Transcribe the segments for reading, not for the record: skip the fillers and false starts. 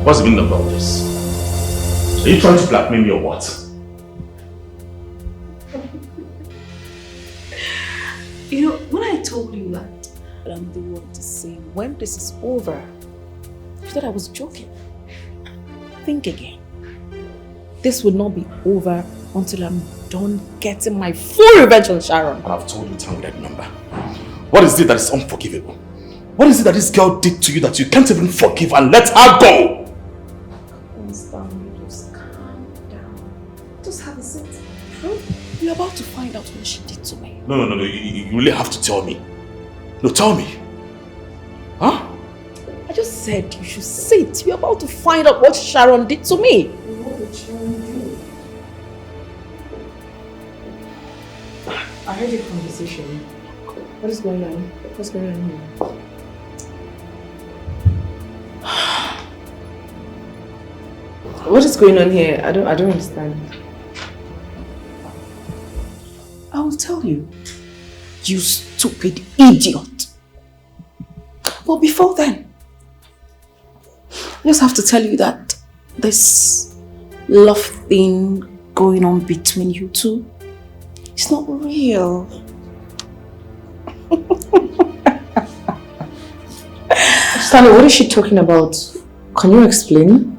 What's the meaning of all this? Are you trying to blackmail me or what? You know, when I told you that I'm the one to say when this is over, you thought I was joking. Think again. This will not be over until I'm done getting my full revenge on Sharon. And I've told you time with that number. What is it that is unforgivable? What is it that this girl did to you that you can't even forgive and let her go? Stanley, just calm down. Just have a seat. You're about to find out what she did to me. No. You really have to tell me. No, tell me. Huh? I just said you should sit. You're about to find out what Sharon did to me. What did Sharon do? I heard your conversation. What is going on? What's going on here? What is going on here? I don't understand. I will tell you. You stupid idiot. But before then, I just have to tell you that this love thing going on between you two, it's not real. Stanley, what is she talking about? Can you explain?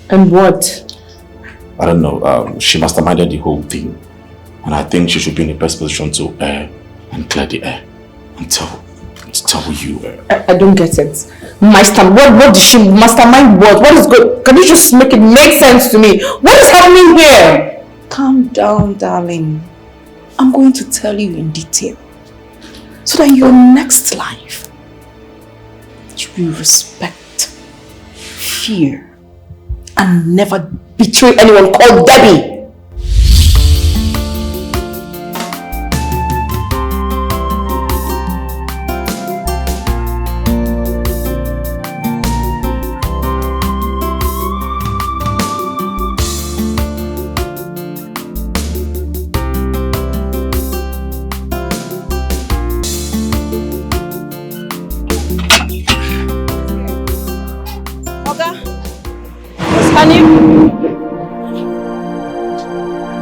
And what? I don't know. She masterminded the whole thing. And I think she should be in the best position to air and clear the air. And tell you. I don't get it. What did she mastermind? What is good? Can you just make it make sense to me? What is happening here? Calm down, darling. I'm going to tell you in detail. So that in your next life, you will respect, fear, and never betray anyone called Debbie.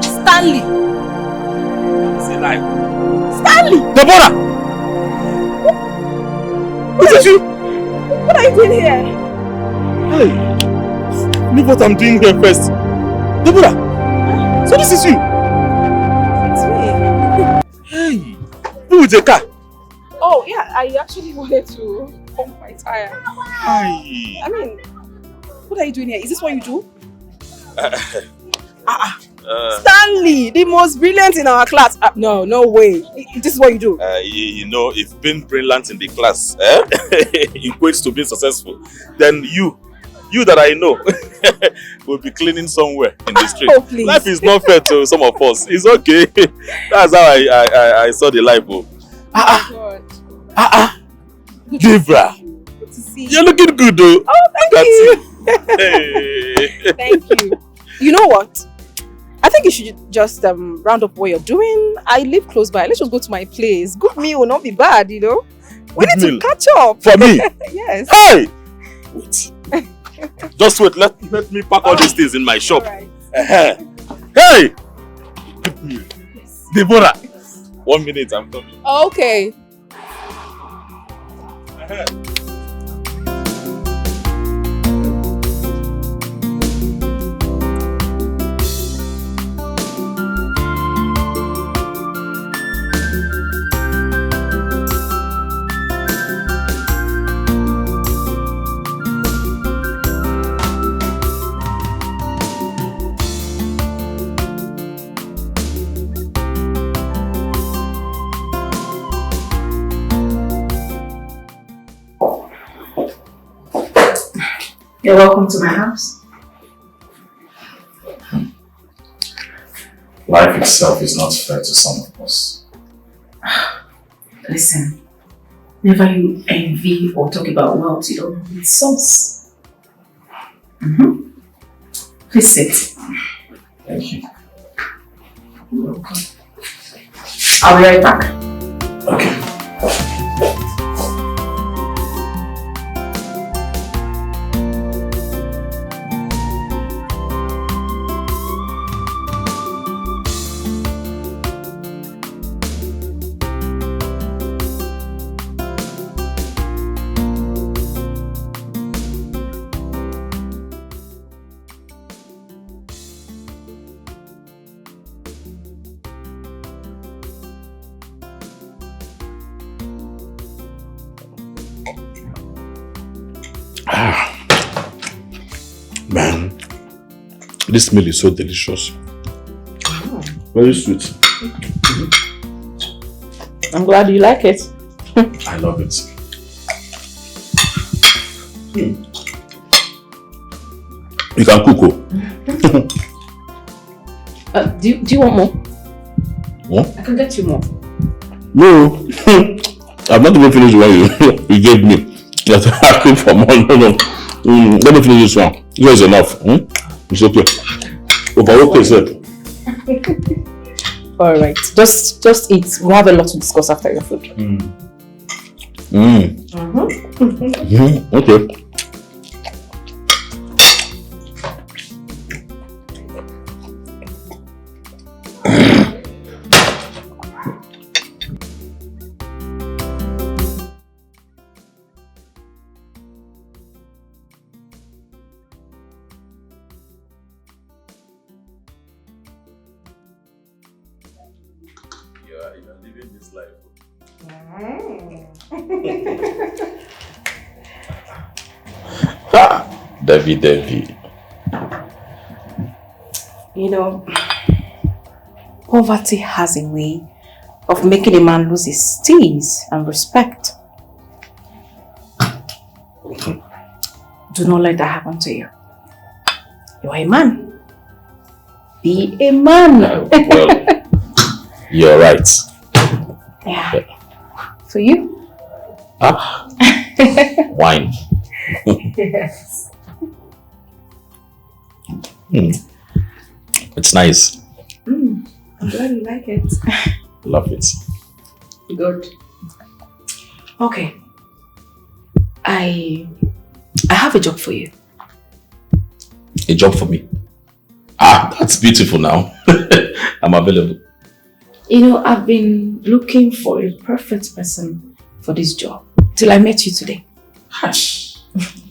Stanley! Is it like? Stanley! Deborah! What is you? What are you doing here? Hey! Leave what I'm doing here first. Deborah! So this is you? It's me. Hey! Who is the car? Oh yeah, I actually wanted to pump my tire. Hey! I mean, what are you doing here? Is this what you do? Stanley, the most brilliant in our class. No way. This is what you do. You know, if being brilliant in the class equates to being successful, then you that I know will be cleaning somewhere in the street. Oh, please. Life is not fair to some of us. It's okay. That's how I saw the life. Deborah, Good to see you. you're looking good though. Oh, thank you. Hey. Thank you. You know what? I think you should just round up what you're doing. I live close by. Let's just go to my place. Good meal will not be bad, you know. We Good need meal. to catch up. For me? Yes. Hey! Wait. Just wait. Let me pack all these things in my shop. All right. Hey! Good meal. Yes. Deborah. 1 minute, I'm coming. Okay. You're welcome to my house. Life itself is not fair to some of us. Listen, whenever you envy or talk about wealth, you don't know its source. Please sit. Thank you. I'll be right back. Okay. Man, this meal is so delicious. Very sweet. I'm glad you like it. I love it. You can cook. Do you want more? What? I can get you more. No. I've not even finished what you gave me. Yes, I cook for more. No. Let me finish this one. This is enough. It's okay. Okay, sir. Alright. Just eat. We'll have a lot to discuss after your food. Okay. You're living this life. Devi. You know, poverty has a way of making a man lose his steez and respect. Do not let that happen to you. You are a man. Be a man. Well, you're right. Yeah. For you? Wine. Yes. It's nice. I'm glad you like it. Love it. Good. Okay. I have a job for you. A job for me. That's beautiful now. I'm available. You know, I've been looking for a perfect person for this job till I met you today. Hush.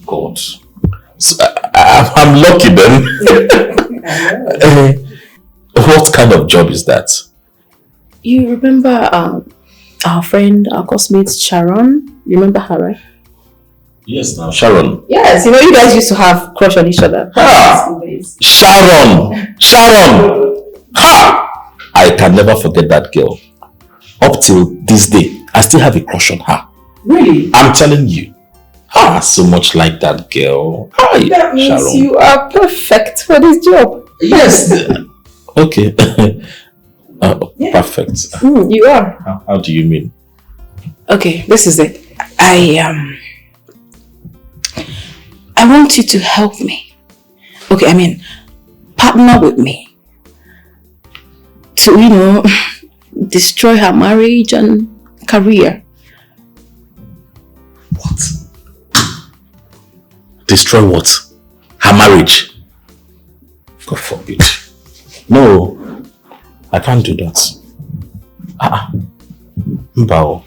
God. So, I'm lucky then. What kind of job is that? You remember our friend, our classmate Sharon? You remember her, right? Yes, now Sharon. Yes, you know, you guys used to have crush on each other. Sharon! Ha! I can never forget that girl. Up till this day, I still have a crush on her. Really? I'm telling you. So much like that girl. Hi, that means Sharon. you are perfect for this job. Yes. Okay. Yeah. Perfect. You are. How do you mean? Okay, this is it. I want you to help me. Okay, I mean, partner with me to, you know, destroy her marriage and career. What? Destroy what? Her marriage? God forbid. No, I can't do that. Mbao.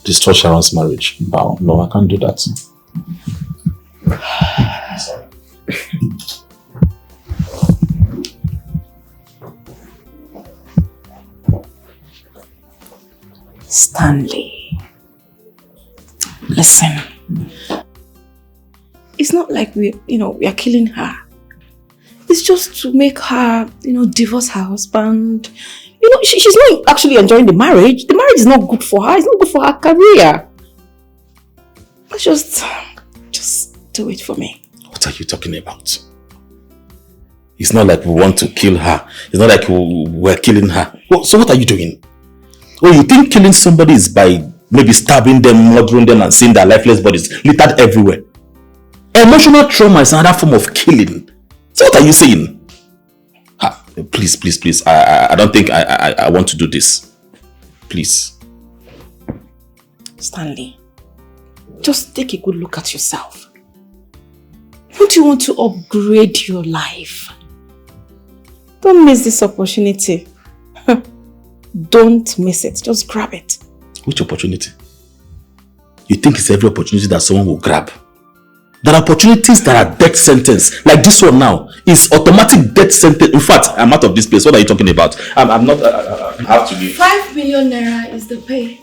Destroy Sharon's marriage. Mbao. No, I can't do that. Sorry. Stanley, listen. It's not like we are killing her. It's just to make her, divorce her husband. She's not actually enjoying the marriage. The marriage is not good for her. It's not good for her career. Just do it for me. What are you talking about? It's not like we want to kill her. It's not like we're killing her. So what are you doing? Oh, you think killing somebody is by maybe stabbing them, murdering them, and seeing their lifeless bodies littered everywhere? Emotional trauma is another form of killing. So what are you saying? Please, please, please. I don't think I want to do this. Please. Stanley, just take a good look at yourself. Don't you want to upgrade your life? Don't miss this opportunity. Don't miss it. Just grab it. Which opportunity? You think it's every opportunity that someone will grab? There are opportunities that are death sentence. Like this one now is automatic death sentence. In fact, I'm out of this place. What are you talking about? I'm not. I have to leave. 5 million naira is the pay.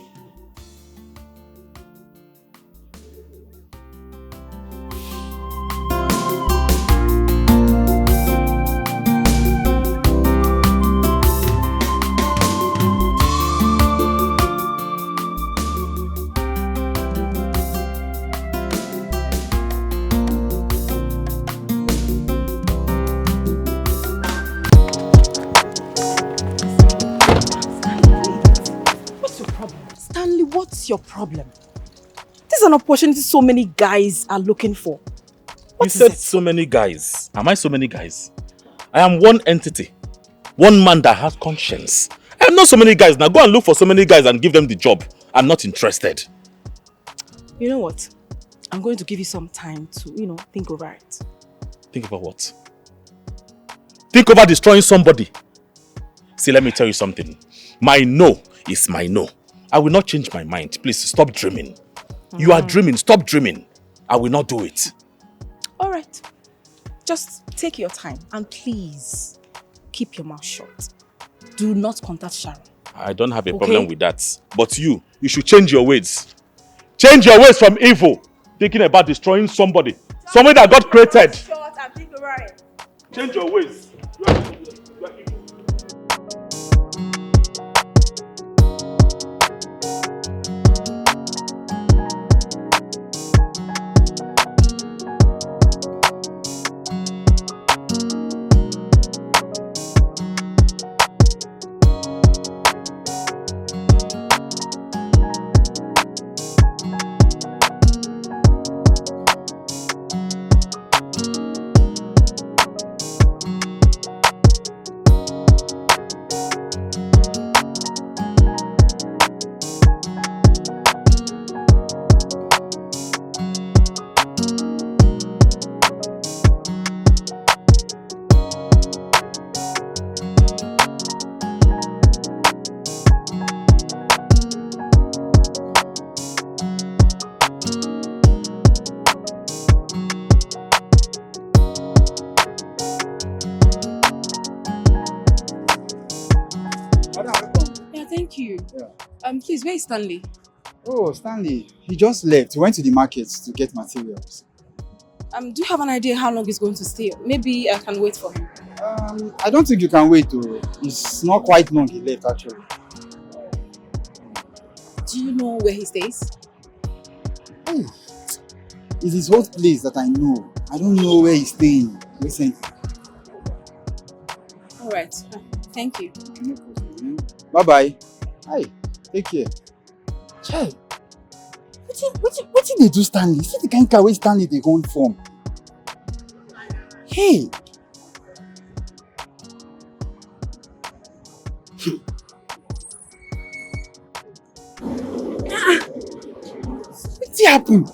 Your problem. This is an opportunity so many guys are looking for. You said so many guys. Am I so many guys? I am one entity. One man that has conscience. I am not so many guys. Now go and look for so many guys and give them the job. I'm not interested. You know what? I'm going to give you some time to, think over it. Think about what? Think over destroying somebody. See, let me tell you something. My no is my no. I will not change my mind. Please stop dreaming. You are dreaming. Stop dreaming. I will not do it. All right. Just take your time and please keep your mouth shut. Do not contact Sharon. I don't have a problem with that. But you should change your ways. Change your ways from evil. Thinking about destroying somebody. Somebody that got created. Shut and think about it. Change your ways. You are evil. Please, where is Stanley? Oh, Stanley. He just left. He went to the market to get materials. Do you have an idea how long he's going to stay? Maybe I can wait for him. I don't think you can wait though. It's not quite long he left actually. Do you know where he stays? Hey, it's his old place that I know. I don't know where he's staying recently. Alright, thank you. No problem. Bye-bye. Hi, take care. Child, what did they do Stanley? See the kind of way Stanley they going from. Hey! What's happened?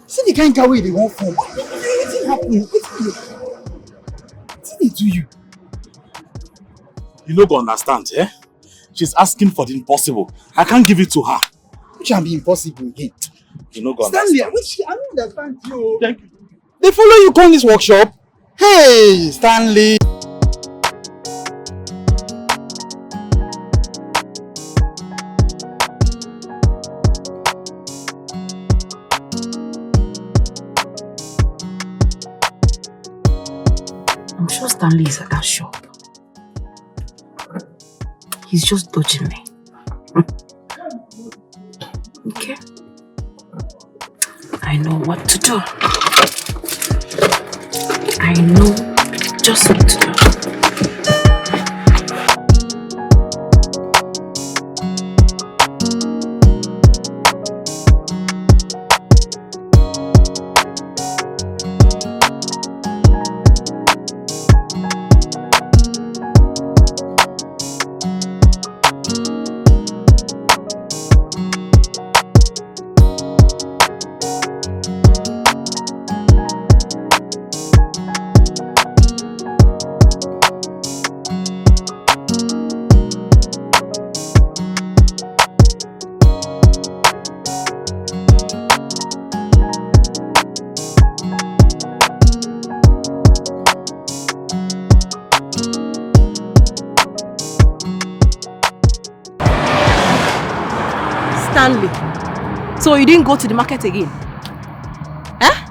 See the kind of way they want from. What's happened? What did they do you? You no go understand, eh? She's asking for the impossible. I can't give it to her. Which can be impossible again. You no go Stanley, understand. I don't understand you. Thank you. They follow you come this workshop? Hey, Stanley. I'm sure Stanley is at that shop. He's just dodging me. Okay? I know what to do. I know just what to do. So you didn't go to the market again? Eh?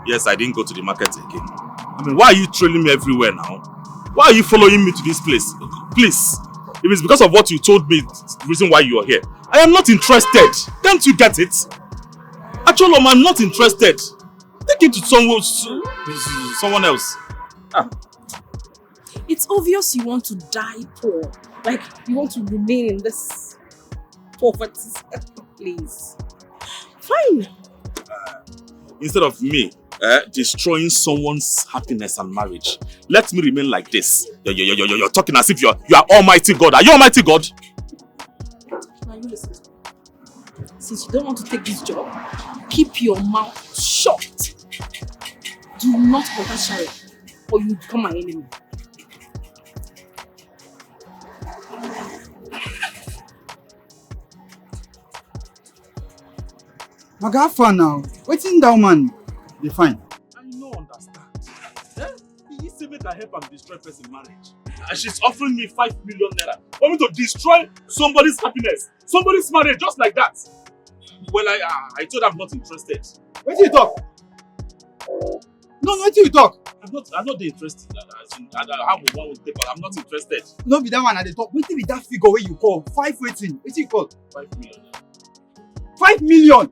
Yes, I didn't go to the market again. I mean, why are you trailing me everywhere now? Why are you following me to this place? Please, if it's because of what you told me, the reason why you are here, I am not interested. Can't you get it? Actually, I'm not interested. Take it to someone else. Ah. It's obvious you want to die poor. Like, you want to remain in this poverty place. Fine. Instead of me destroying someone's happiness and marriage, let me remain like this. You're talking as if you are Almighty God. Are you Almighty God? Now you listen. Since you don't want to take this job, keep your mouth shut. Do not contact Sharon, or you become my enemy. Maga, have fun now. Waiting down, man. They fine. I no understand. He said make I help am destroy person marriage. And she's offering me 5 million naira for me to destroy somebody's happiness, somebody's marriage, just like that. Well, I told her I'm not interested. Wait till you talk. No, wait till you talk. I'm not interested. I have one with paper. I'm not interested. No be that one at the top. Wait till be that figure where you call. 5 waiting. Wait till you call. 5 million. 5 million.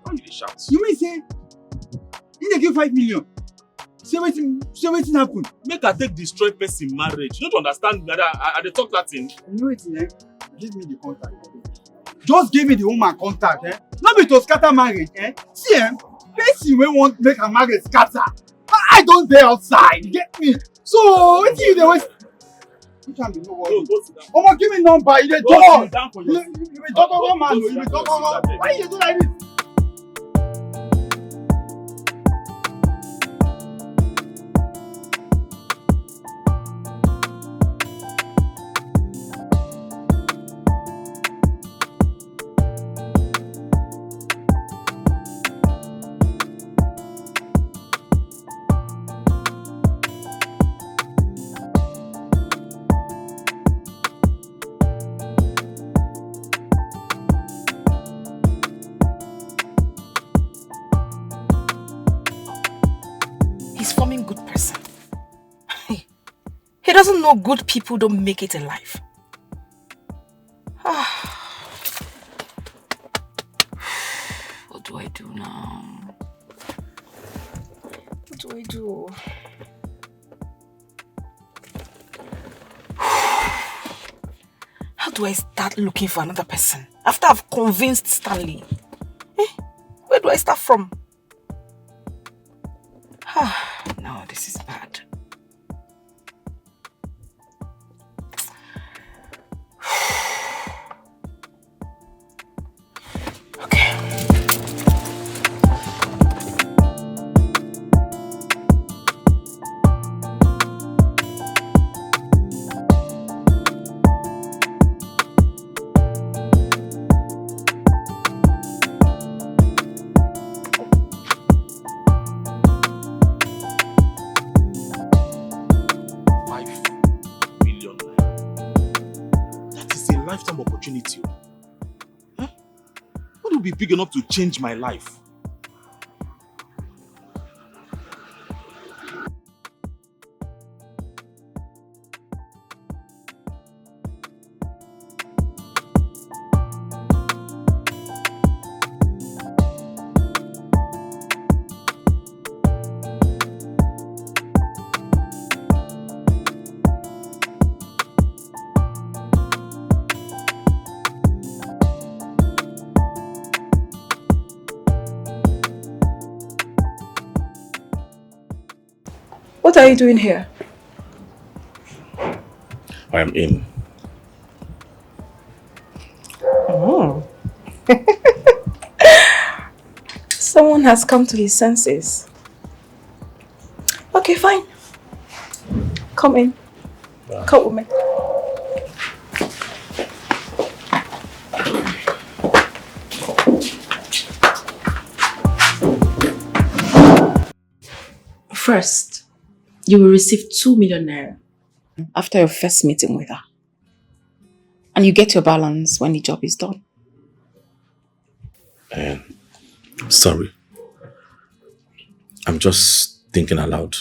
Why you dey shout? You mean say he dey give 5 million? Say wetin happen? Make I take destroy person marriage. You don't understand that I dey talk that thing. You know wetin, give me the contact. Just give me the woman contact, Not be to scatter marriage, See, person wey want make her marriage scatter. I don't dey outside, you get me? So wetin you dey waste? Which one be no worry? Omo, give me number, you dey talk. You be talk man, you be talk. Why you dey do like this? He doesn't know good people don't make it in life. What do I do now? What do I do? How do I start looking for another person after I've convinced Stanley? Where do I start from? No, this is bad. Opportunity. What will be big enough to change my life? What are you doing here? I am in. Oh. Someone has come to his senses. Okay, fine. Come in. Come with me. First, you will receive 2 million naira after your first meeting with her. And you get your balance when the job is done. Sorry. I'm just thinking aloud.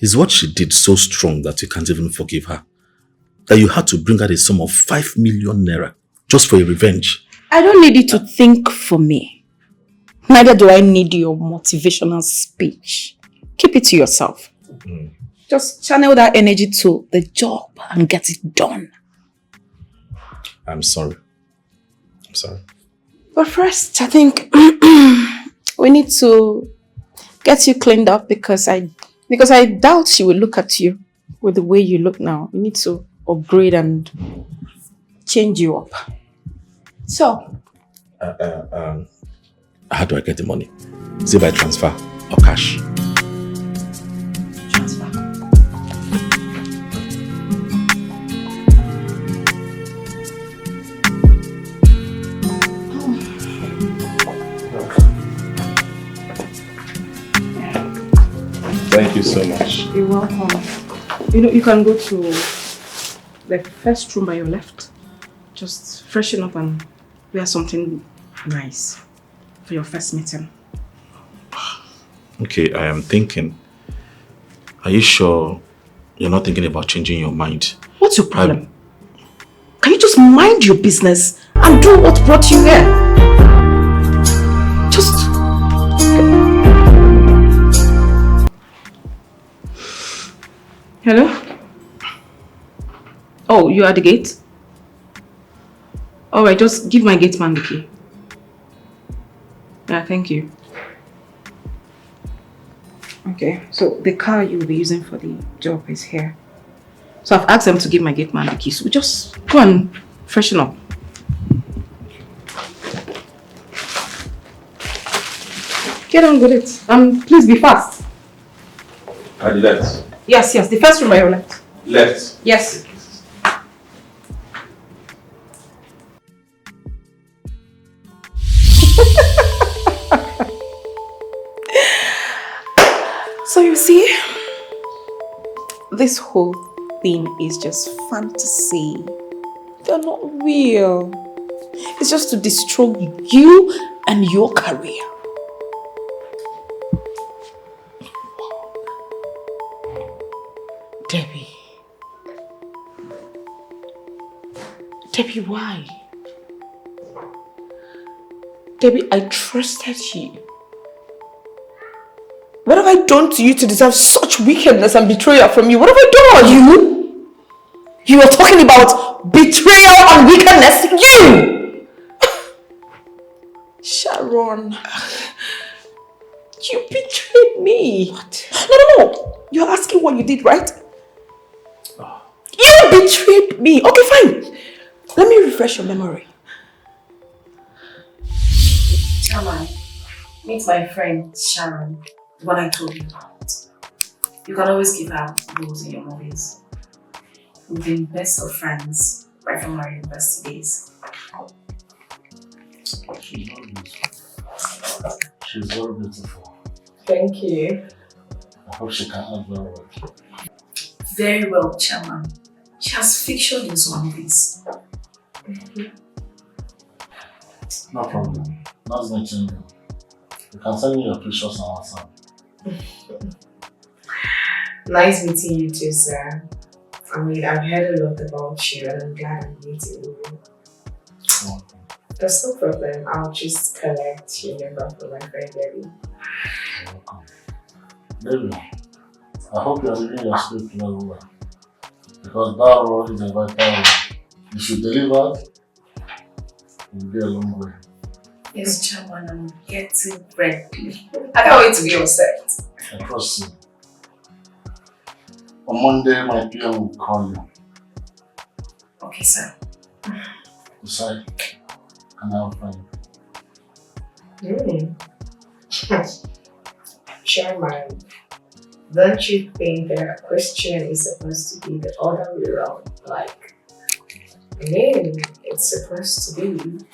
Is what she did so strong that you can't even forgive her? That you had to bring her a sum of 5 million naira just for a revenge? I don't need you to think for me. Neither do I need your motivational speech. Keep it to yourself. Just channel that energy to the job and get it done. I'm sorry. I'm sorry. But first, I think we need to get you cleaned up because I doubt she will look at you with the way you look now. You need to upgrade and change you up. So, how do I get the money? Is it by transfer or cash? Transfer. Thank you so much. You're welcome. You know, you can go to the first room by your left. Just freshen up and wear something nice for your first meeting. Okay, I am thinking. Are you sure you're not thinking about changing your mind? What's your problem? Can you just mind your business and do what brought you here? Just... Hello? Oh, you are at the gate? Alright, just give my gate man the key. Yeah, thank you. Okay, so the car you will be using for the job is here. So I've asked them to give my gate man the key. So we just go and freshen up. Get on with it. Please be fast. At the left. Yes, the first room by your left. Left. Yes. So you see, this whole thing is just fantasy. They're not real. It's just to destroy you and your career. Debbie, why? Debbie, I trusted you. What have I done to you to deserve such wickedness and betrayal from you? What have I done? You are talking about betrayal and wickedness? You! Sharon. You betrayed me. What? No. You're asking what you did, right? You betrayed me. Okay, fine. Let me refresh your memory. Chairman, meet my friend Sharon, the one I told you about. You can always give her roles in your movies. We've been best of friends right from our university days. She's very beautiful. Thank you. I hope she can act very well. Very well, Chairman. She has featured in some movies. No problem. Nice meeting you. You can send me your pictures on WhatsApp. Nice meeting you too, sir. I mean, I've heard a lot about you and I'm glad I'm meeting you. Okay. There's no problem. I'll just collect your number from my friend Debbie. You're welcome. Baby, I hope you're living your sleep very well. Because that role is a vital role. If you deliver, you'll be a long way. Yes, Chairman, I'm getting ready. I can't wait to be on set. I trust you. On Monday, my PM will call you. Okay, sir. Decide, and I'll find you. Chairman, don't you think that a question is supposed to be the other way around? Like, I mean, it's supposed to be,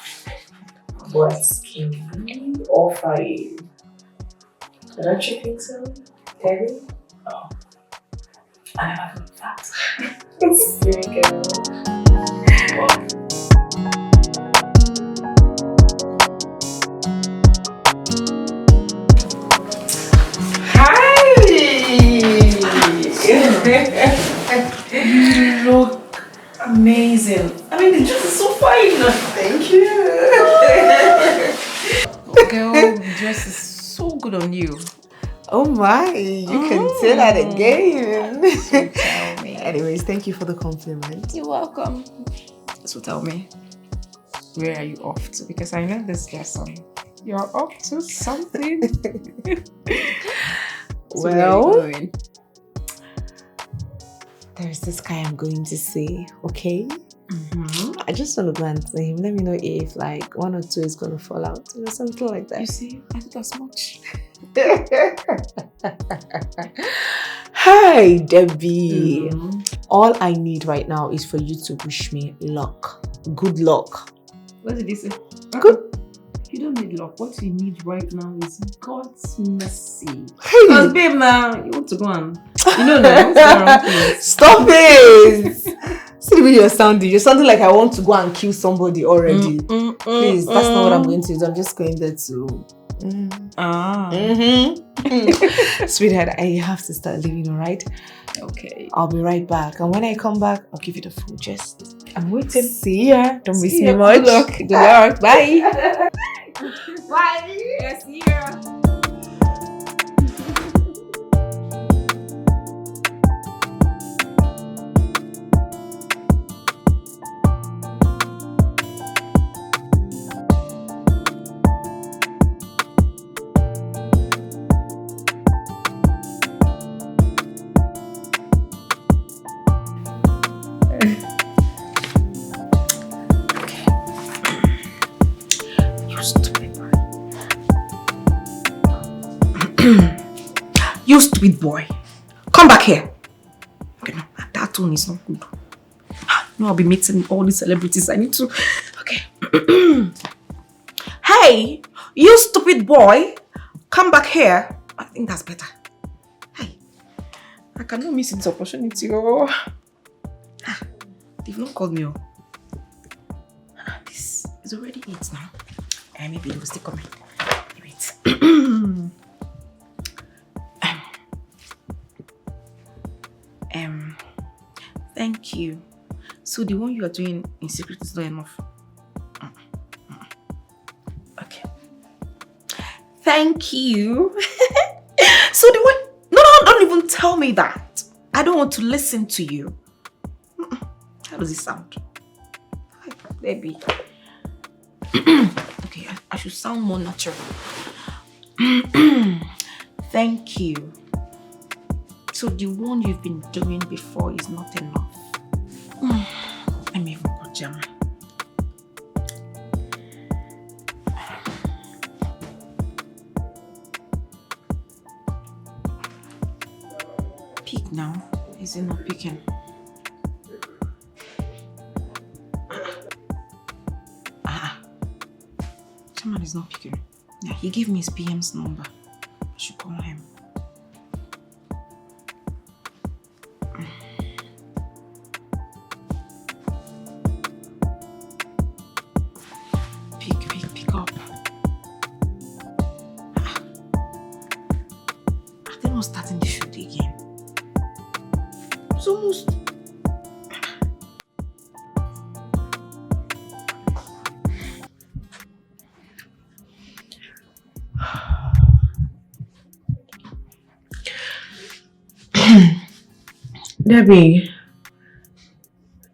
what can we offer you? Don't you think so, Terry? Oh. I never thought that. Here we go. fine. Thank you. Girl, the dress is so good on you. Oh my, you can say that again. So tell me. Anyways, thank you for the compliment. You're welcome. So tell me, where are you off to? Because I know this lesson. You're up to something. Well, there's this guy I'm going to see, okay? I just want to go and see him. Let me know if like 1 or 2 is going to fall out or something like that. You see, I did as much. Hi, Debbie. All I need right now is for you to wish me luck. Good luck. What did he say? Good. You don't need luck. What you need right now is God's mercy. Hey. Because babe, now you want to go and no. Stop it. See the way you're sounding. You're sounding like I want to go and kill somebody already. Please, that's not what I'm going to do. I'm just going there to. Sweetheart, I have to start leaving, alright? Okay. I'll be right back. And when I come back, I'll give you the full gist. I'm waiting. See ya. Don't miss See me ya. much. Good luck. Good luck. Bye. Bye. Yes, see ya. You stupid boy. Come back here. Okay, no, that one is not good. No, I'll be meeting all these celebrities. I need to. Okay. Hey, you stupid boy. Come back here. I think that's better. Hey, I cannot miss this opportunity. Oh. They've not called me. Oh. This is already 8 now. Maybe they will still come in. Wait. Thank you. So the one you are doing in secret is not enough. Okay. Thank you. So the one... No, don't even tell me that. I don't want to listen to you. How does it sound? Hi, baby. Okay, I should sound more natural. Thank you. So the one you've been doing before is not enough. Let me even go jam. Pick now. Is it not picking? Sharon is not picking. Yeah, he gave me his PM's number. I should call him. Pick up. Are they not starting the shoot again? It's almost...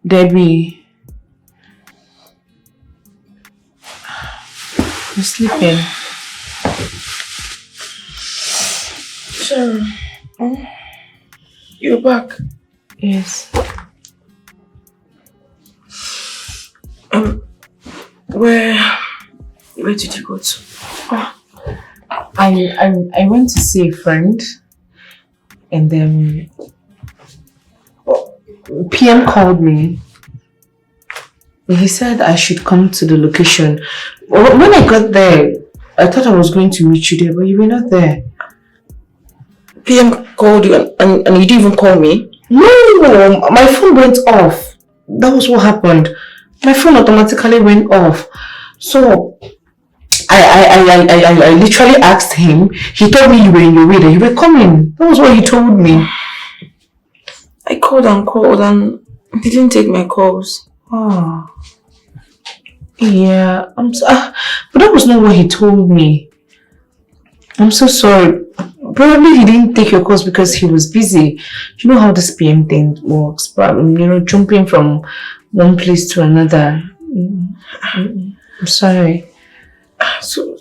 Debbie. You're sleeping. Sharon. You're back. Yes. Where did you go to? I went to see a friend, and then PM called me. He said I should come to the location. When I got there, I thought I was going to meet you there, but you were not there. PM called you and you didn't even call me? No, my phone went off. That was what happened. My phone automatically went off. So I literally asked him. He told me you were in your way, that you were coming. That was what he told me. I called and he didn't take my calls. Oh. Yeah, but that was not what he told me. I'm so sorry. Probably he didn't take your course because he was busy. You know how this PM thing works, but jumping from one place to another. I'm sorry. So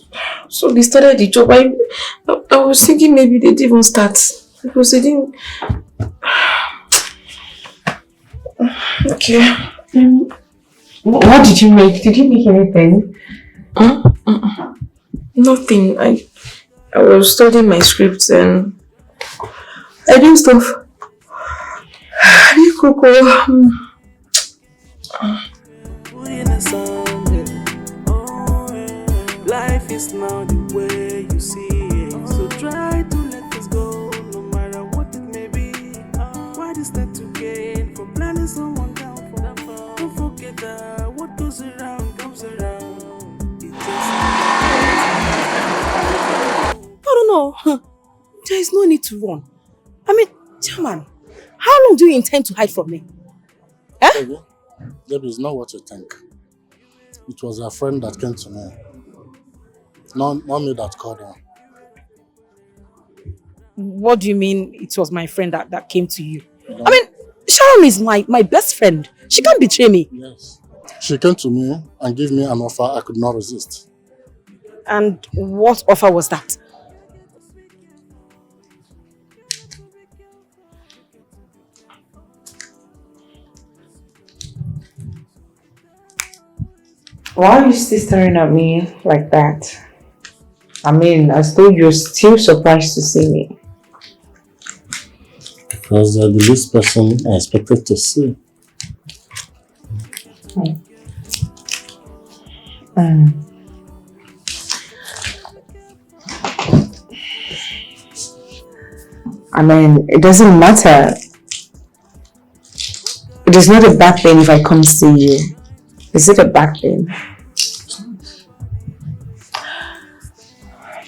they started the job. I was thinking maybe they didn't even start because they didn't. Okay. What did you make? Did you make anything? Nothing. I was studying my scripts and I did stuff. I did cocoa. Life is not the way you see it, so try to let this go, no matter what it may be. Why this not to gain from planning someone down for? Don't forget that what goes around comes around. I don't know. There is no need to run. I mean, Chairman, how long do you intend to hide from me? Debbie, it's not what you think. It was a friend that came to me. Not me that called her. What do you mean it was my friend that came to you? I mean, Sharon is my best friend. She can't betray me. Yes. She came to me and gave me an offer I could not resist. And what offer was that? Why are you still staring at me like that? I mean, as though you're still surprised to see me. Because they're the least person I expected to see. I mean, it doesn't matter. It is not a bad thing if I come see you. Is it a bad thing?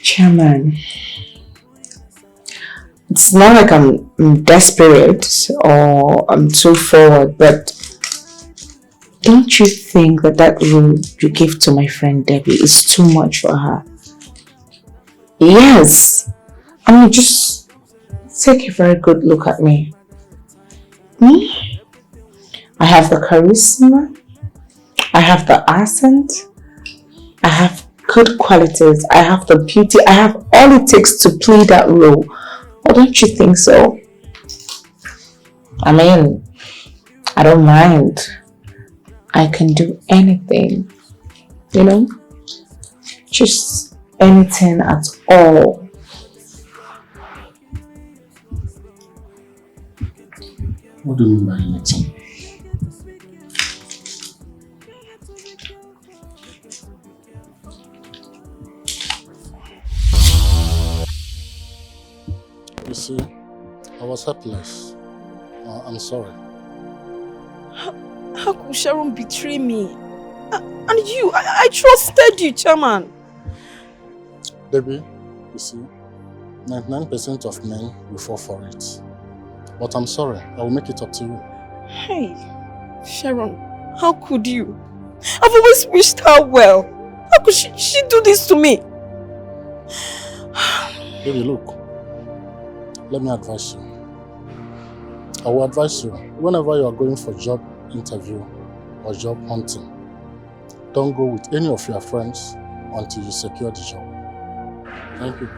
Chairman, it's not like I'm desperate or I'm too forward, but don't you think that role you gave to my friend Debbie is too much for her? Yes. I mean, just take a very good look at me. I have the charisma, I have the accent, I have good qualities, I have the beauty, I have all it takes to play that role. Or don't you think so? I mean, I don't mind. I can do anything, just anything at all. What do you mean by anything? You see, I was helpless. I'm sorry. How could Sharon betray me? And you, I trusted you, Chairman. Debbie, you see, 99% of men will fall for it. But I'm sorry, I will make it up to you. Hey, Sharon, how could you? I've always wished her well. How could she do this to me? Baby, look. Let me advise you. I will advise you, whenever you are going for job interview or job hunting, don't go with any of your friends until you secure the job. Thank you.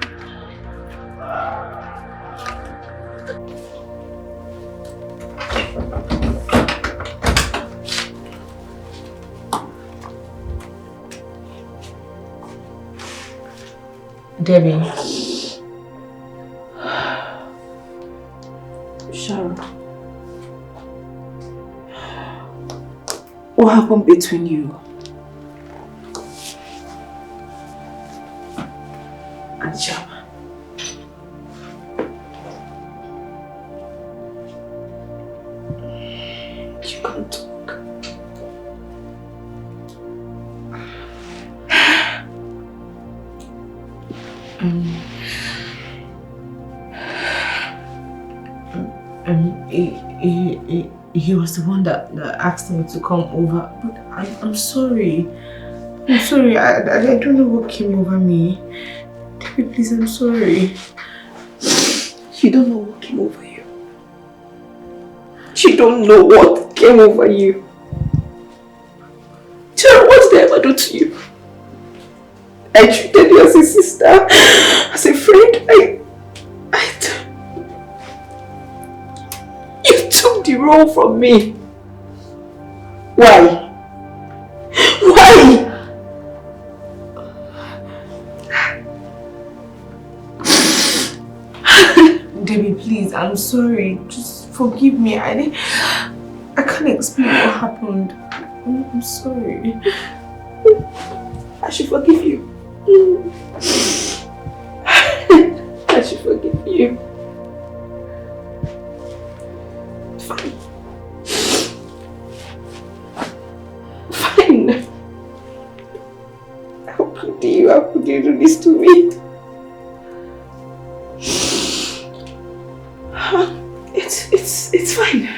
Debbie. Sharon. What happened between you and Sharon? You can't talk. He was the one that asked me to come over, but I'm sorry. I'm sorry, I don't know what came over me. Debbie, please, I'm sorry. You don't know what came over you. You don't know what came over you. Sharon, what did I ever do to you? I treated you as a sister, as a friend. You took the role from me. Why? Why? Debbie, please, I'm sorry. Just forgive me. I can't explain what happened. I'm sorry. I should forgive you. I should forgive you. Fine. Fine. How could you do this to me? It's fine.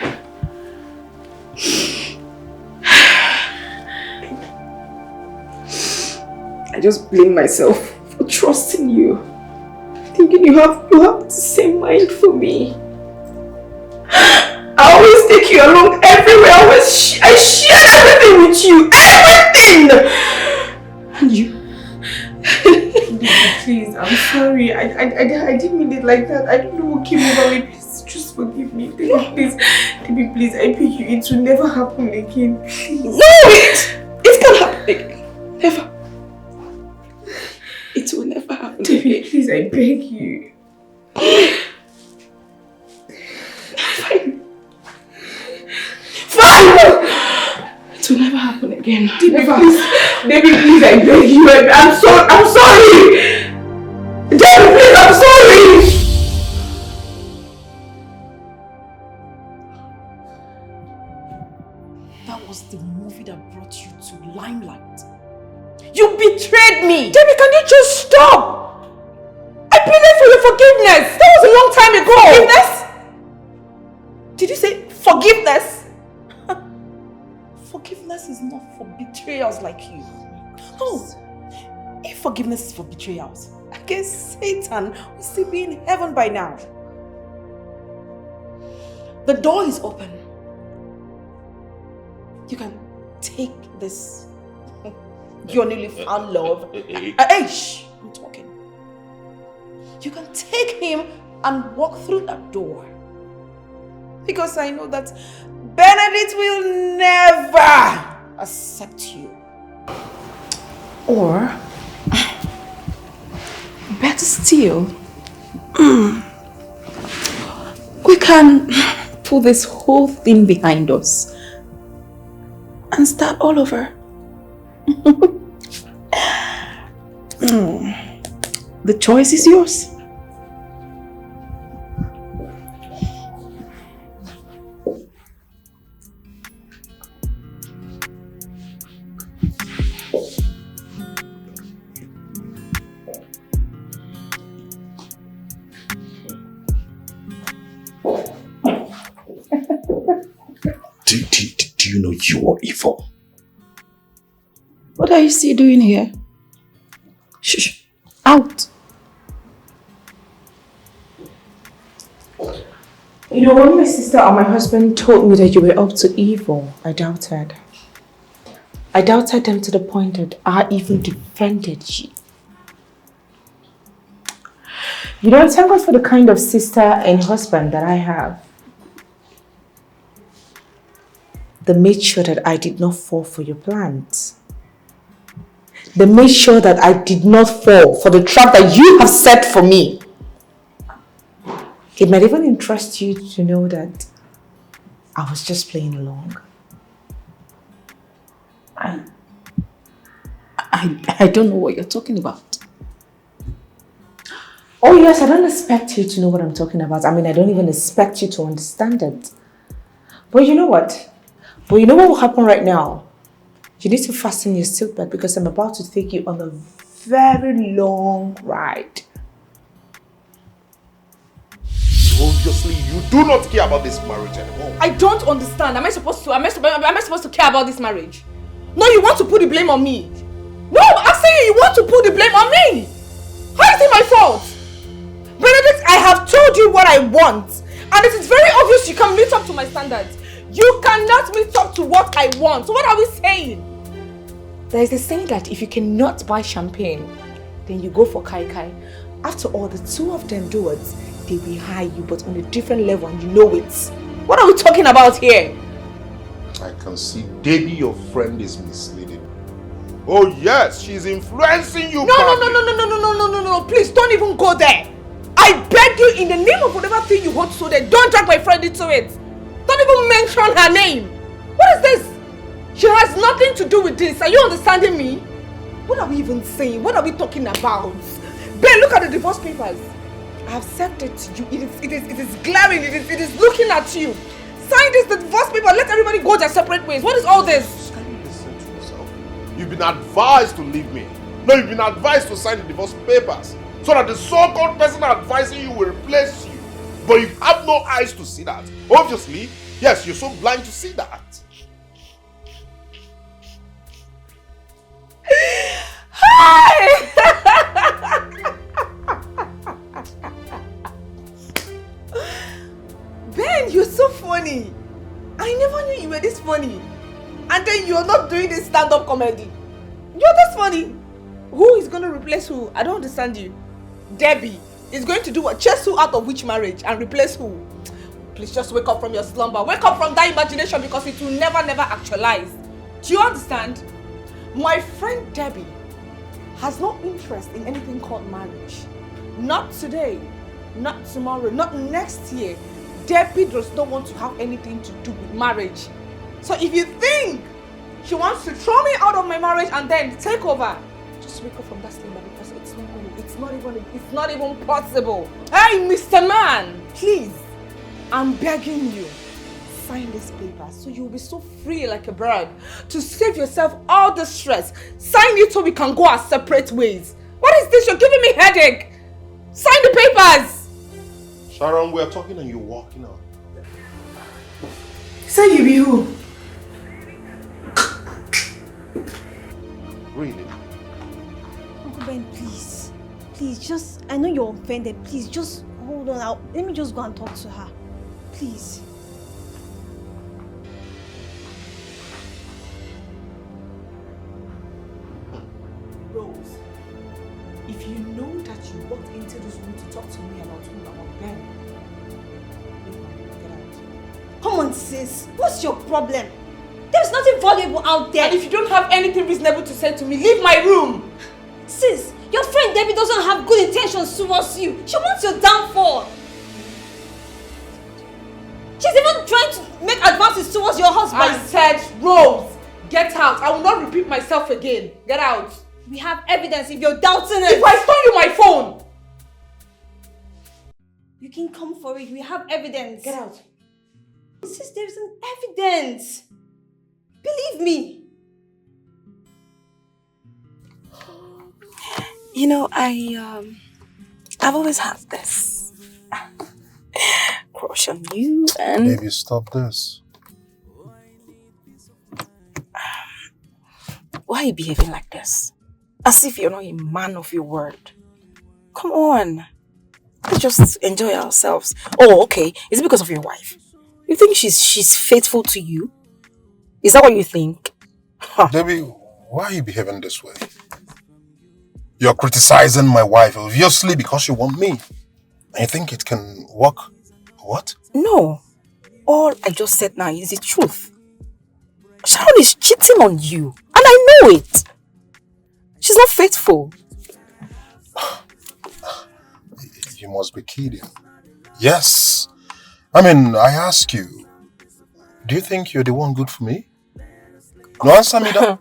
I just blame myself for trusting you, thinking you have the same mind for me. I always take you along everywhere. I share everything with you, everything. And you. Please, I'm sorry. I didn't mean it like that. I don't know what came over me. Please, just forgive me. Debbie, please, I beg you. It will never happen again. Please. No, it can't happen again. Never. It will never happen. Debbie, please, I beg you. Fine. It will never happen again. Debbie, please, I beg you. I'm sorry. Debbie, please, I'm sorry. That was the movie that brought you to limelight. You betrayed me! Debbie, can you just stop? I pleaded for your forgiveness. That was a long time ago. Forgiveness? Did you say forgiveness? Forgiveness is not for betrayals like you. No. If forgiveness is for betrayals, I guess Satan will still be in heaven by now. The door is open. You can take this your newly found love. Shh, I'm talking. You can take him and walk through that door. Because I know that Benedict will never accept you. Or, better still, we can put this whole thing behind us and start all over. The choice is yours. Do you know you are evil? What are you still doing here? Shh. Out. You know, when my sister or my husband told me that you were up to evil, I doubted. I doubted them to the point that I even defended you. You know, thank God for the kind of sister and husband that I have. They made sure that I did not fall for your plans. They made sure that I did not fall for the trap that you have set for me. It might even interest you to know that I was just playing along. I don't know what you're talking about. Oh yes, I don't expect you to know what I'm talking about. I mean, I don't even expect you to understand it. But you know what? You know what will happen right now? You need to fasten your seatbelt because I'm about to take you on a very long ride. Obviously, you do not care about this marriage anymore. I don't understand. Am I supposed to care about this marriage? No, you want to put the blame on me. No, I'm saying you want to put the blame on me. How is it my fault? Benedict, I have told you what I want. And it is very obvious you can meet up to my standards. You cannot meet up to what I want. So what are we saying? There is a saying that if you cannot buy champagne, then you go for kai kai. After all, the two of them do it. They will hire you, but on a different level, and you know it. What are we talking about here? I can see Debbie, your friend, is misleading. Oh yes, she's influencing you. No, please don't even go there. I beg you, in the name of whatever thing you hold so there, don't drag my friend into it. Don't even mention her name. What is this? She has nothing to do with this. Are you understanding me? What are we even saying? What are we talking about? Ben, look at the divorce papers. I have sent it to you. It is glaring. It is looking at you. Sign this, the divorce paper. Let everybody go their separate ways. What is all this? Can you listen to yourself? You've been advised to leave me. No, you've been advised to sign the divorce papers so that the so-called person advising you will replace you. But you have no eyes to see that. Obviously, yes, you're so blind to see that. Hi! Ben, you're so funny. I never knew you were this funny. And then you're not doing this stand-up comedy. You're this funny. Who is going to replace who? I don't understand you. Debbie is going to do what? Chase who out of which marriage and replace who? Please just wake up from your slumber. Wake up from that imagination because it will never actualize. Do you understand? My friend Debbie has no interest in anything called marriage. Not today, not tomorrow, not next year. Debbie does not want to have anything to do with marriage. So if you think she wants to throw me out of my marriage and then take over, just wake up from that slumber because it's not even possible. Hey, Mr. Man, please, I'm begging you, sign this paper so you'll be so free like a bird to save yourself all the stress. Sign it so we can go our separate ways. What is this? You're giving me headache. Sign the papers. Sharon, we are talking and you're walking out. Say you be who? Really? Uncle Ben, please. Please, just, I know you're offended. Please, just hold on. Let me just go and talk to her. Please. Rose, if you know that you walked into this room to talk to me about who about Ben, get out. Come on, sis. What's your problem? There's nothing valuable out there. And if you don't have anything reasonable to say to me, leave my room. Sis, your friend Debbie doesn't have good intentions towards you. She wants your downfall. She's even trying to make advances towards your husband. I said, Rose, get out. I will not repeat myself again. Get out. We have evidence if you're doubting it. If I stole you my phone. You can come for it. We have evidence. Get out. Sis, there's an evidence. Believe me. You know, I've always had this crush on you and... Baby, stop this. Why are you behaving like this? As if you're not a man of your word. Come on. Let's just enjoy ourselves. Oh, okay. Is it because of your wife? You think she's faithful to you? Is that what you think? Huh. Debbie, why are you behaving this way? You're criticizing my wife, obviously because you want me. And you think it can work? What? No. All I just said now is the truth. Sharon is cheating on you. And I know it. She's not faithful. You must be kidding. Yes. I mean, I ask you, do you think you're the one good for me? No, answer me that.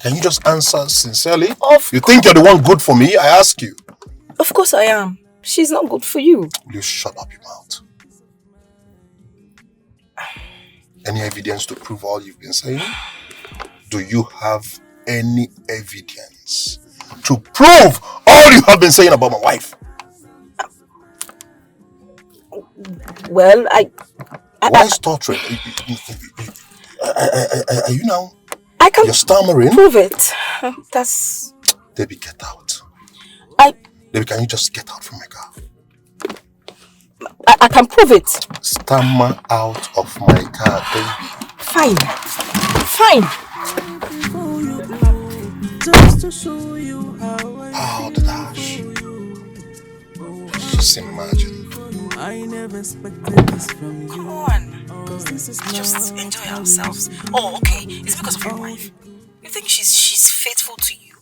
Can you just answer sincerely? You think you're the one good for me? I ask you. Of course I am. She's not good for you. Will you shut up your mouth? Any evidence to prove all you've been saying? Do you have any evidence to prove all you have been saying about my wife? Well, Why stuttering? Are you now? I I can You're stammering? prove it. That's... Debbie, get out. I Debbie, can you just get out from my car? I can prove it. Stammer out of my car, Debbie. Fine. Fine. Just to show you how Oh, the dash. Just imagine. I never expected this from you. Come on. This is Just enjoy ourselves. Oh, okay. It's because of your wife. You think she's faithful to you?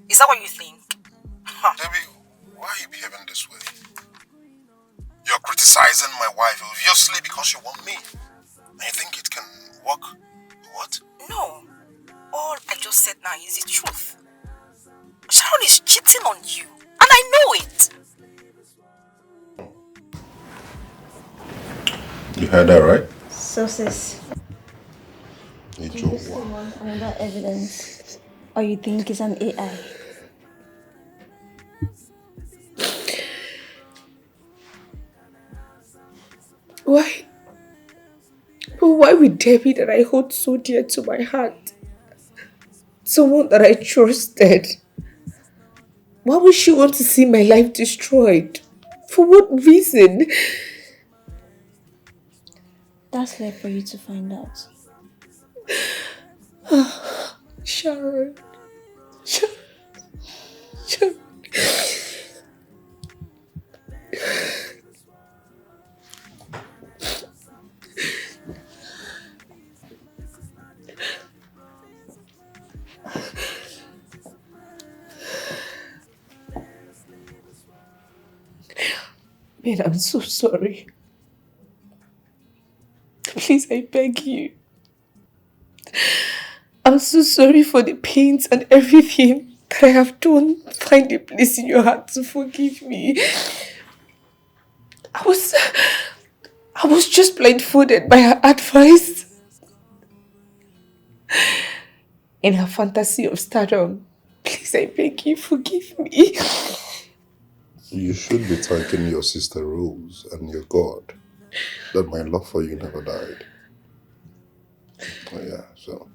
Is that what you think? Huh. Debbie, why are you behaving this way? You're criticizing my wife obviously because you want me. And you think it can work? What? No. All I just said now is the truth. Sharon is cheating on you. And I know it. You heard that, right? Sources. You Do you still want another evidence? Or you think it's an AI? Why? But why would Debbie that I hold so dear to my heart? Someone that I trusted. Why would she want to see my life destroyed? For what reason? That's left for you to find out. Sharon. Sharon. Man, I'm so sorry. Please, I beg you. I'm so sorry for the pains and everything that I have done. Find a place in your heart to forgive me. I was just blindfolded by her advice. In her fantasy of stardom. Please, I beg you, forgive me. You should be thanking your sister Rose and your God that my love for you never died. Oh yeah, so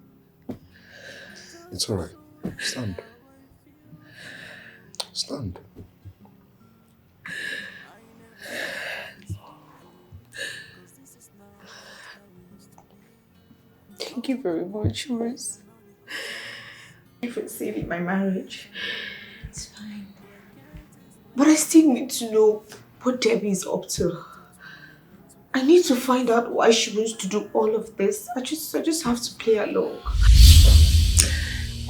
it's alright. Stand. Stand. Thank you very much, Rose. Thank you for saving my marriage. It's fine. But I still need to know what Debbie is up to. I need to find out why she wants to do all of this. I just have to play along.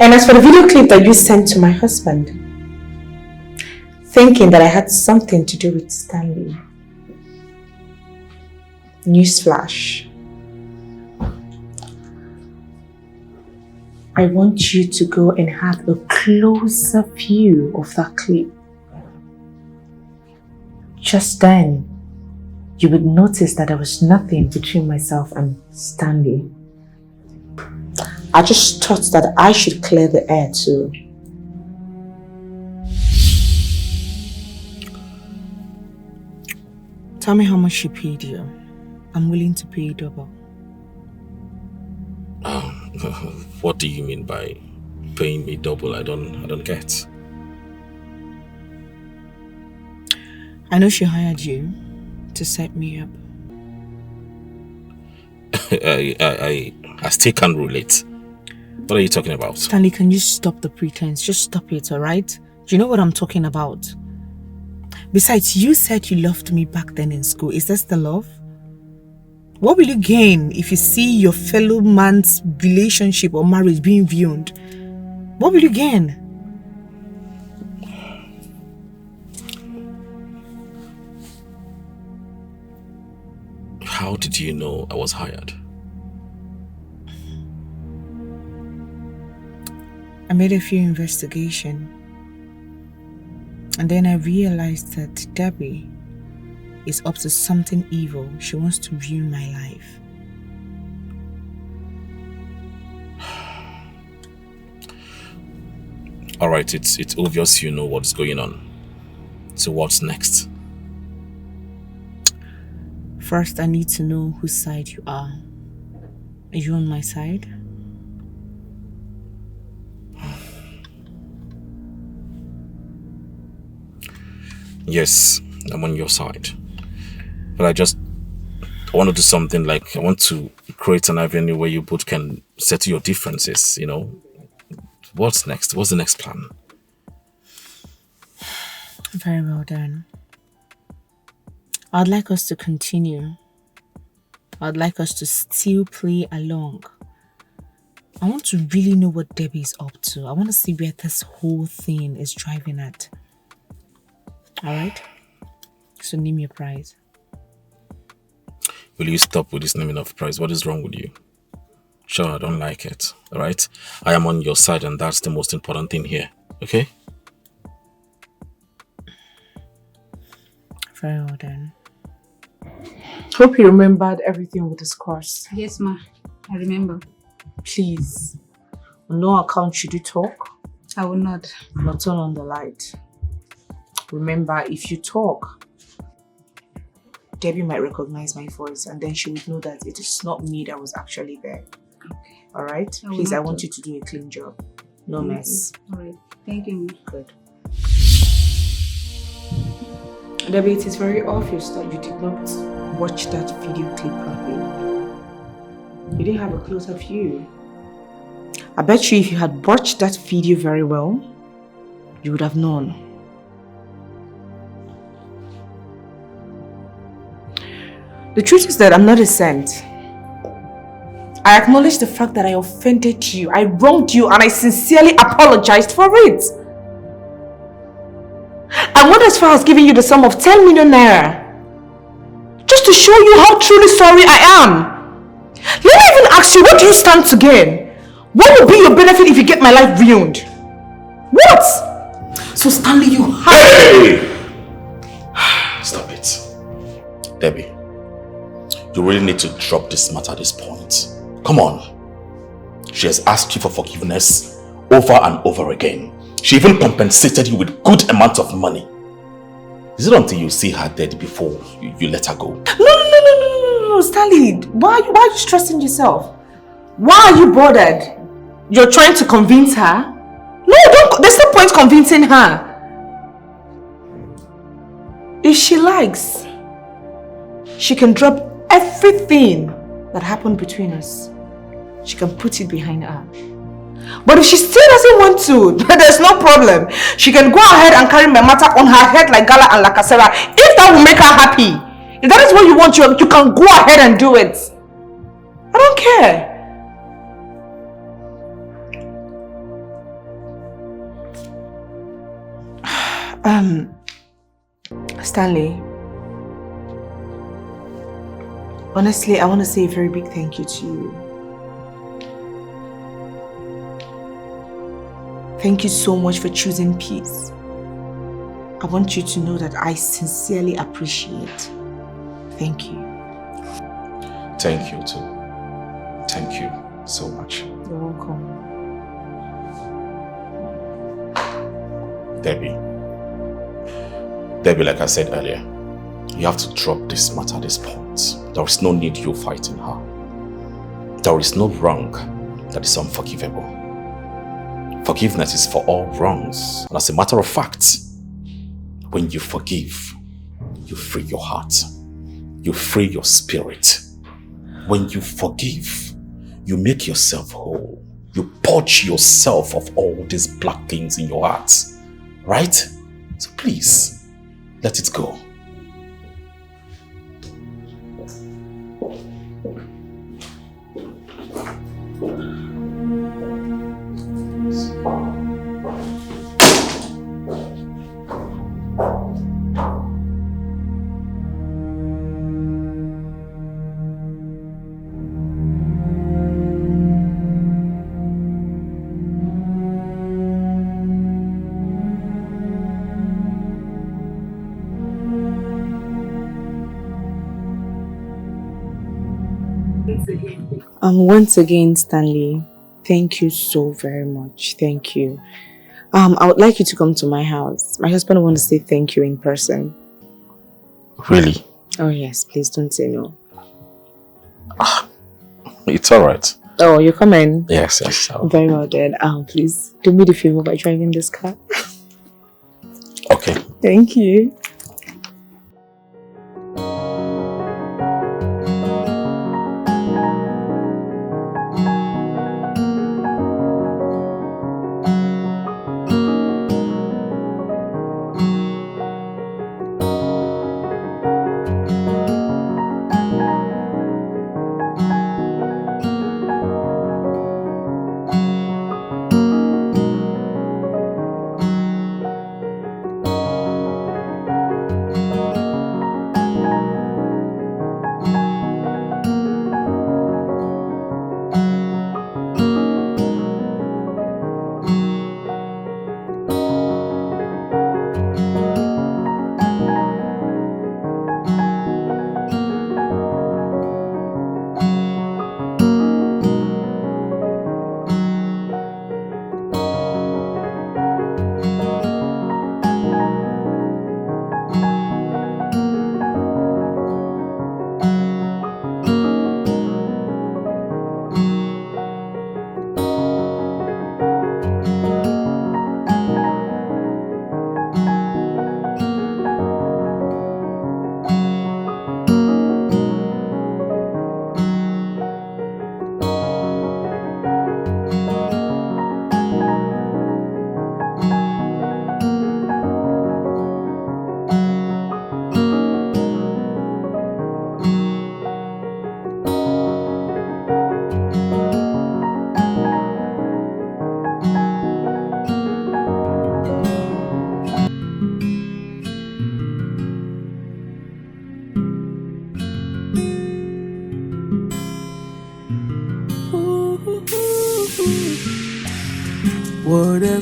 And as for the video clip that you sent to my husband, thinking that I had something to do with Stanley. Newsflash. I want you to go and have a closer view of that clip. Just then, you would notice that there was nothing between myself and Stanley. I just thought that I should clear the air too. Tell me how much she paid you. I'm willing to pay double. What do you mean by paying me double? I don't get. I know she hired you to set me up. I still can't relate. What are you talking about? Stanley, can you stop the pretense? Just stop it, alright? Do you know what I'm talking about? Besides, you said you loved me back then in school. Is this the love? What will you gain if you see your fellow man's relationship or marriage being ruined? What will you gain? How did you know I was hired? I made a few investigations. And then I realized that Debbie is up to something evil. She wants to ruin my life. Alright, it's obvious you know what's going on. So what's next? First, I need to know whose side you are. Are you on my side? Yes, I'm on your side. But I want to do something like, I want to create an avenue where you both can settle your differences, you know. What's next? What's the next plan? Very well done. I'd like us to continue. I'd like us to still play along. I want to really know what Debbie is up to. I want to see where this whole thing is driving at. Alright? So name your prize. Will you stop with this naming of price? What is wrong with you? Sure, I don't like it. Alright? I am on your side and that's the most important thing here. Okay? Very well done. Hope you remembered everything we discussed. Yes, ma. I remember. Please, on no account should you talk. I will not. Not turn on the light. Remember, if you talk, Debbie might recognize my voice and then she would know that it is not me that was actually there. Okay. Alright? Please, I want you to do a clean job. No mess. Alright. Thank you. Good. Debbie, it is very obvious that you did not watch that video clip properly. You didn't have a closer view. I bet you if you had watched that video very well, you would have known. The truth is that I'm not a saint. I acknowledge the fact that I offended you, I wronged you, and I sincerely apologized for it. I went as far as giving you the sum of 10 million naira. Just to show you how truly sorry I am. Let me even ask you, what do you stand to gain? What will be your benefit if you get my life ruined? What? So Stanley, you have... Hey! Stop it. Debbie, you really need to drop this matter at this point. Come on. She has asked you for forgiveness over and over again. She even compensated you with good amount of money. Is it until you see her dead before you let her go? No, Stanley. Why are you stressing yourself? Why are you bothered? You're trying to convince her? No, don't. There's no point convincing her. If she likes, she can drop everything that happened between us. She can put it behind her. But if she still doesn't want to, there's no problem. She can go ahead and carry my matter on her head like Gala and Lakasera. If that will make her happy, if that is what you want, you can go ahead and do it. I don't care. Stanley, honestly, I want to say a very big thank you to you. Thank you so much for choosing peace. I want you to know that I sincerely appreciate. Thank you. Thank you too. Thank you so much. You're welcome. Debbie, like I said earlier, you have to drop this matter at this point. There is no need you fighting her. There is no wrong that is unforgivable. Forgiveness is for all wrongs. And as a matter of fact, when you forgive, you free your heart. You free your spirit. When you forgive, you make yourself whole. You purge yourself of all these black things in your heart. Right? So please, let it go. Once again, Stanley, thank you so very much. Thank you. I would like you to come to my house. My husband wants to say thank you in person. Really? Oh yes, please don't say no. It's alright. Oh, you're coming? Yes. Very well then. Please do me the favor by driving this car. Okay. Thank you.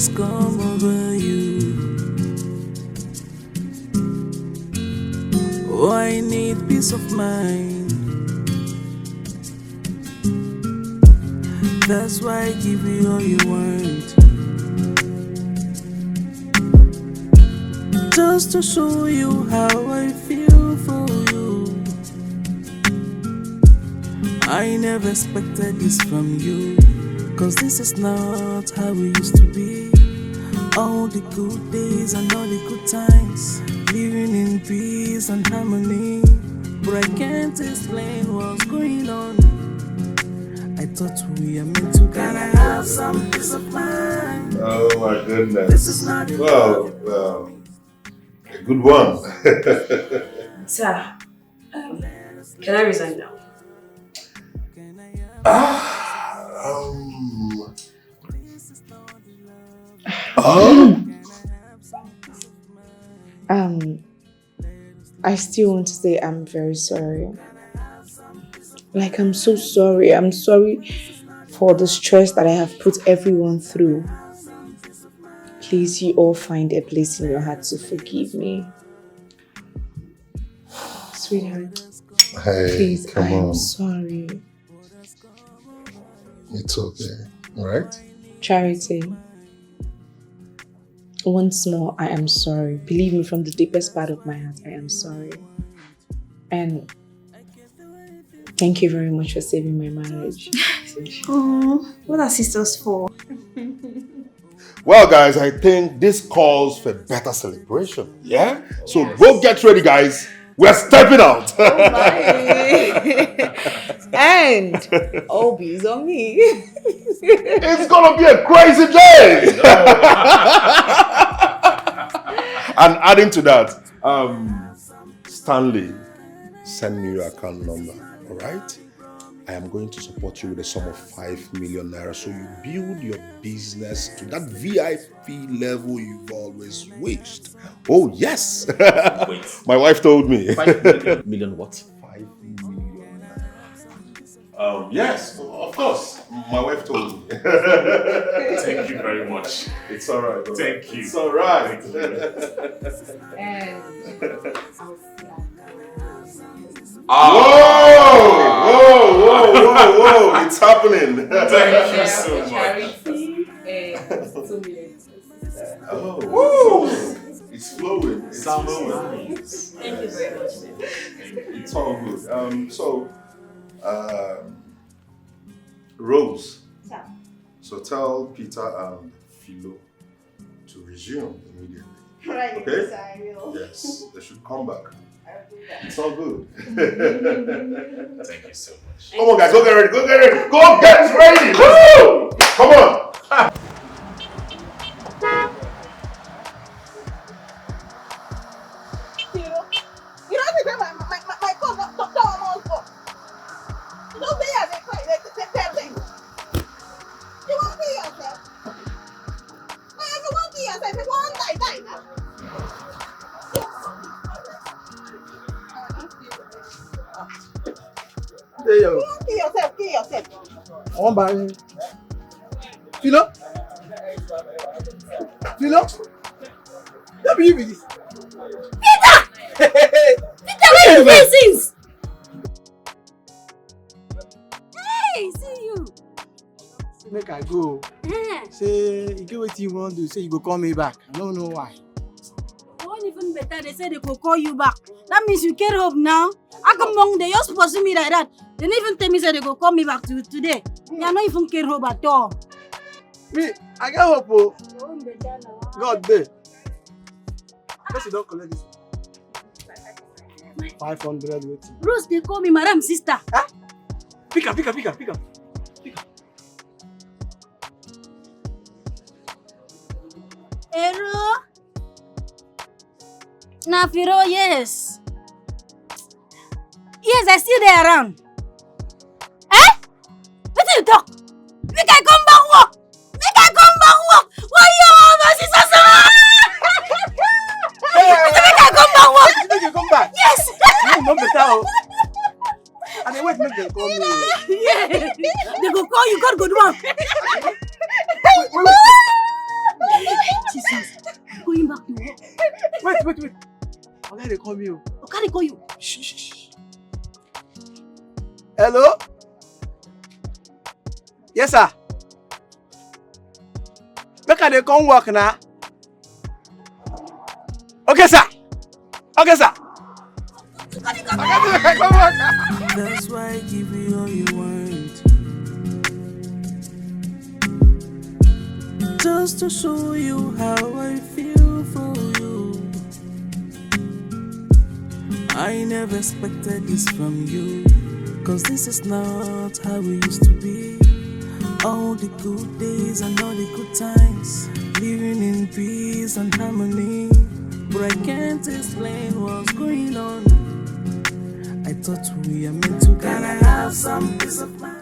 has come over you. Oh, I need peace of mind. That's why I give you all you want. Just to show you how I feel for you. I never expected this from you, 'cause this is not how we used to be. All the good days and all the good times, living in peace and harmony. But I can't explain what's going on. I thought we were meant to. Can I have some peace of mind? Oh my goodness. This is not well, a good one. Sir, can I resign now? I still want to say I'm very sorry. Like, I'm so sorry. I'm sorry for the stress that I have put everyone through. Please, you all find a place in your heart to forgive me. Sweetheart, Hey, please, come I am on. sorry. It's okay, alright? Charity, once more, I am sorry. Believe me, from the deepest part of my heart, I am sorry. And thank you very much for saving my marriage. Oh, what are sisters for? Well, guys, I think this calls for better celebration, yeah? So go get ready, guys. We're stepping out. Oh my. And Obi's on me. It's gonna be a crazy day. And adding to that, Stanley, send me your account number, all right? I am going to support you with a sum of 5 million naira, so you build your business to that VIP level you've always wished. Oh yes. Wait. My wife told me. 5 million what? 5 million naira. Yes, of course. My wife told me. Thank you very much. It's all right. Thank you. It's all right. Whoa! It's happening. Thank you so much. Oh, it's flowing. It's Sounds flowing. nice. Thank you very much. It's all good. Rose. Yeah. So tell Peter and Philo to resume immediately. Right, Okay? yes, I will. Yes, they should come back. I'll do that. It's all good. Thank you so much. Come on, guys, go get ready. Go get ready. Go get ready. Woo! Come on. You don't think my phone don't almost go. Don't say as a cry, like the thing. You won't kill yourself. If you won't kill yourself, you won't die now. There you go. Kill yourself. I want buy him. Philo? Let me give you this. Peter, where you been since? Hey, see you. Make I go. Say, you get what you want to do. Say, you go call me back. I don't know why. One even better, they say they could call you back. That means you get hope now. How come long they just pursue me like that? They didn't even tell me say they go call me back today. They are not even care hope at all. Me, I get hope. Oh. God day. Let's don't collect this. 500 waiting. Rose, they call me Madam Sister. Huh? Pick up. Hello? Nafiro, yes. Yes, I still there around. Eh? What do you talk? Make I come back work. Why you my sister? Make I come back work. Make you come back. Yes. No better. And then wait, make them call me. Yeah. They go call you, God go do one. Wait. Wait. Okay, they call me. Okay, they call you. Shh. Hello? Yes, sir. Make they come work now. Okay, sir. That's why I give you all you want. Just to show you how I feel for you. I never expected this from you, 'cause this is not how we used to be. All the good days and all the good times, living in peace and harmony. But I can't explain what's going on. I thought we are meant to. Can I have some peace of mind?